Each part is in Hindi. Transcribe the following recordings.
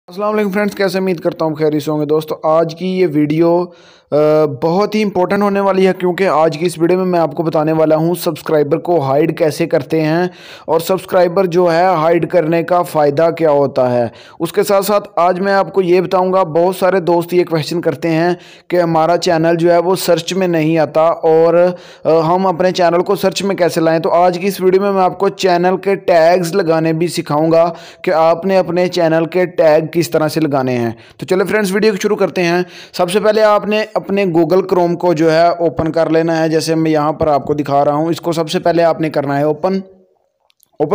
अस्सलाम वालेकुम फ्रेंड्स, कैसे उम्मीद करता हूँ खैरियत से होंगे। दोस्तों आज की ये वीडियो बहुत ही इंपॉर्टेंट होने वाली है, क्योंकि आज की इस वीडियो में मैं आपको बताने वाला हूँ सब्सक्राइबर को हाइड कैसे करते हैं और सब्सक्राइबर जो है हाइड करने का फ़ायदा क्या होता है। उसके साथ साथ आज मैं आपको ये बताऊँगा, बहुत सारे दोस्त ये क्वेश्चन करते हैं कि हमारा चैनल जो है वो सर्च में नहीं आता और हम अपने चैनल को सर्च में कैसे लाएँ। तो आज की इस वीडियो में मैं आपको चैनल के टैग्स लगाने भी सिखाऊँगा कि आपने अपने चैनल के टैग किस तरह से लगाने हैं। तो चलो फ्रेंड्स, वीडियो को शुरू करते हैं। सबसे पहले आपने अपने गूगल क्रोम को जो है ओपन कर लेना है, जैसे मैं यहाँ पर आपको दिखा रहा हूँ। इसको सबसे पहले आपने करना है ओपन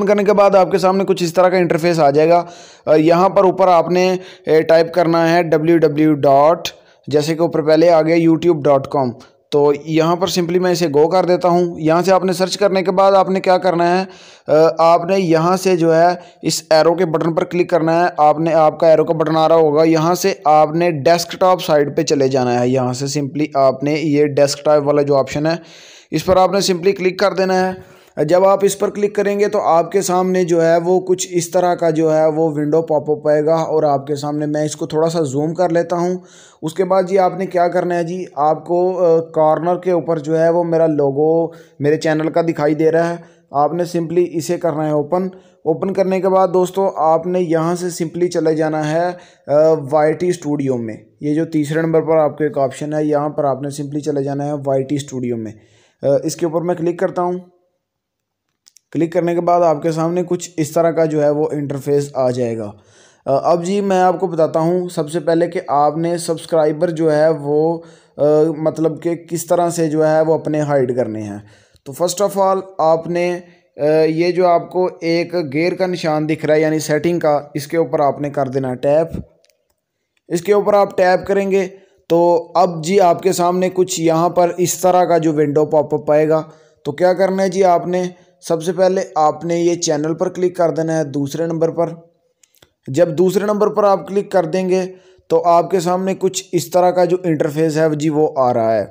करने के बाद आपके सामने कुछ इस तरह का इंटरफेस आ जाएगा। यहाँ पर ऊपर आपने टाइप करना है www. जैसे कि ऊपर पहले आ गया youtube.com, तो यहाँ पर सिंपली मैं इसे गो कर देता हूँ। यहाँ से आपने सर्च करने के बाद आपने क्या करना है, आपने यहाँ से जो है इस एरो के बटन पर क्लिक करना है। आपका एरो का बटन आ रहा होगा, यहाँ से आपने डेस्कटॉप साइड पे चले जाना है। यहाँ से सिंपली आपने ये डेस्कटॉप वाला जो ऑप्शन है इस पर आपने सिंपली क्लिक कर देना है। जब आप इस पर क्लिक करेंगे तो आपके सामने जो है वो कुछ इस तरह का जो है वो विंडो पॉपअप आएगा और आपके सामने, मैं इसको थोड़ा सा जूम कर लेता हूँ। उसके बाद जी आपने क्या करना है जी, आपको कॉर्नर के ऊपर जो है वो मेरा लोगो मेरे चैनल का दिखाई दे रहा है। आपने सिंपली इसे करना है ओपन करने के बाद दोस्तों आपने यहाँ से सिंपली चले जाना है YT स्टूडियो में। ये जो तीसरे नंबर पर आपको एक ऑप्शन है, यहाँ पर आपने सिंपली चले जाना है YT स्टूडियो में। इसके ऊपर मैं क्लिक करता हूँ। क्लिक करने के बाद आपके सामने कुछ इस तरह का जो है वो इंटरफेस आ जाएगा। अब जी मैं आपको बताता हूँ सबसे पहले कि आपने सब्सक्राइबर जो है वो मतलब कि किस तरह से जो है वो अपने हाइड करने हैं। तो फर्स्ट ऑफ ऑल आपने ये जो आपको एक गेयर का निशान दिख रहा है यानी सेटिंग का, इसके ऊपर आपने कर देना टैप। इसके ऊपर आप टैप करेंगे तो अब जी आपके सामने कुछ यहाँ पर इस तरह का जो विंडो पॉपअप आएगा। तो क्या करना है जी, आपने सबसे पहले आपने ये चैनल पर क्लिक कर देना है दूसरे नंबर पर। जब दूसरे नंबर पर आप क्लिक कर देंगे तो आपके सामने कुछ इस तरह का जो इंटरफेस है जी वो आ रहा है।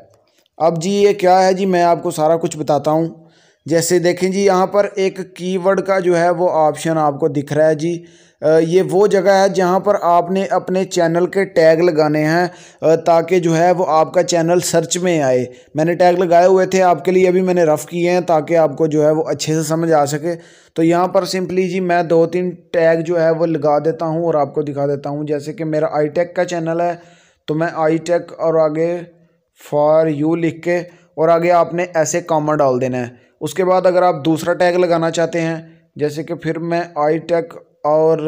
अब जी ये क्या है जी, मैं आपको सारा कुछ बताता हूँ। जैसे देखें जी, यहाँ पर एक कीवर्ड का जो है वो ऑप्शन आपको दिख रहा है जी। ये वो जगह है जहाँ पर आपने अपने चैनल के टैग लगाने हैं ताकि जो है वो आपका चैनल सर्च में आए। मैंने टैग लगाए हुए थे आपके लिए, अभी मैंने रफ़ किए हैं ताकि आपको जो है वो अच्छे से समझ आ सके। तो यहाँ पर सिंपली जी मैं 2-3 टैग जो है वो लगा देता हूँ और आपको दिखा देता हूँ। जैसे कि मेरा iTech का चैनल है तो मैं iTech और आगे फॉर यू लिख के और आगे आपने ऐसे कॉमा डाल देना है। उसके बाद अगर आप दूसरा टैग लगाना चाहते हैं, जैसे कि फिर मैं iTech और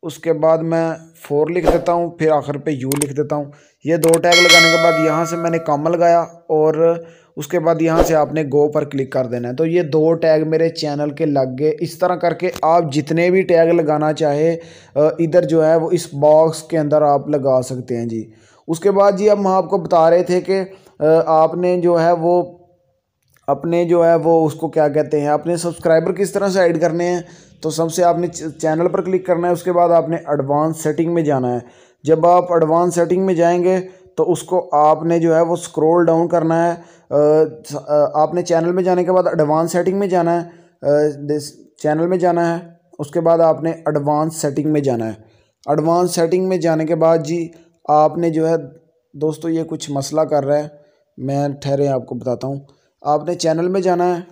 उसके बाद मैं 4 लिख देता हूँ, फिर आखिर पे यू लिख देता हूँ। ये 2 टैग लगाने के बाद यहाँ से मैंने कॉमा लगाया और उसके बाद यहाँ से आपने गो पर क्लिक कर देना है। तो ये 2 टैग मेरे चैनल के लग गए। इस तरह करके आप जितने भी टैग लगाना चाहे इधर जो है वो इस बॉक्स के अंदर आप लगा सकते हैं जी। उसके बाद जी अब हम आपको बता रहे थे कि आपने जो है वो अपने जो है वो उसको क्या कहते हैं, अपने सब्सक्राइबर किस तरह से ऐड करने हैं। तो सबसे आपने चैनल पर क्लिक करना है, उसके बाद आपने एडवांस सेटिंग में जाना है। जब आप एडवांस सेटिंग में जाएंगे तो उसको आपने जो है वो स्क्रॉल डाउन करना है। आपने चैनल में जाने के बाद एडवांस सेटिंग में जाना है, चैनल में जाना है। उसके बाद आपने एडवांस सेटिंग में जाना है। एडवांस सेटिंग में जाने के बाद जी आपने जो है, दोस्तों ये कुछ मसला कर रहा है, मैं ठहरे आपको बताता हूँ। आपने चैनल में जाना है।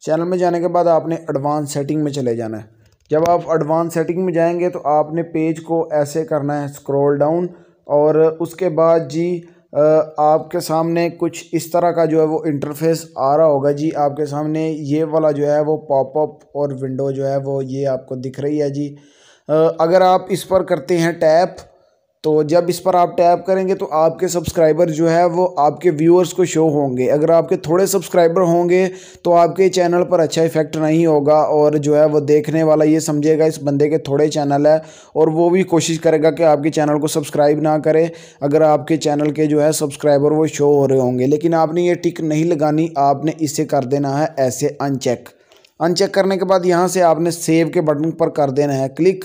चैनल में जाने के बाद आपने एडवांस सेटिंग में चले जाना है। जब आप एडवांस सेटिंग में जाएंगे तो आपने पेज को ऐसे करना है स्क्रॉल डाउन और उसके बाद जी आपके सामने कुछ इस तरह का जो है वो इंटरफेस आ रहा होगा जी। आपके सामने ये वाला जो है वो पॉपअप और विंडो जो है वो ये आपको दिख रही है जी। अगर आप इस पर करते हैं टैप, तो जब इस पर आप टैप करेंगे तो आपके सब्सक्राइबर जो है वो आपके व्यूअर्स को शो होंगे। अगर आपके थोड़े सब्सक्राइबर होंगे तो आपके चैनल पर अच्छा इफेक्ट नहीं होगा और जो है वो देखने वाला ये समझेगा इस बंदे के थोड़े चैनल है और वो भी कोशिश करेगा कि आपके चैनल को सब्सक्राइब ना करे अगर आपके चैनल के जो है सब्सक्राइबर वो शो हो रहे होंगे। लेकिन आपने ये टिक नहीं लगानी, आपने इसे कर देना है ऐसे अनचेक करने के बाद यहाँ से आपने सेव के बटन पर कर देना है क्लिक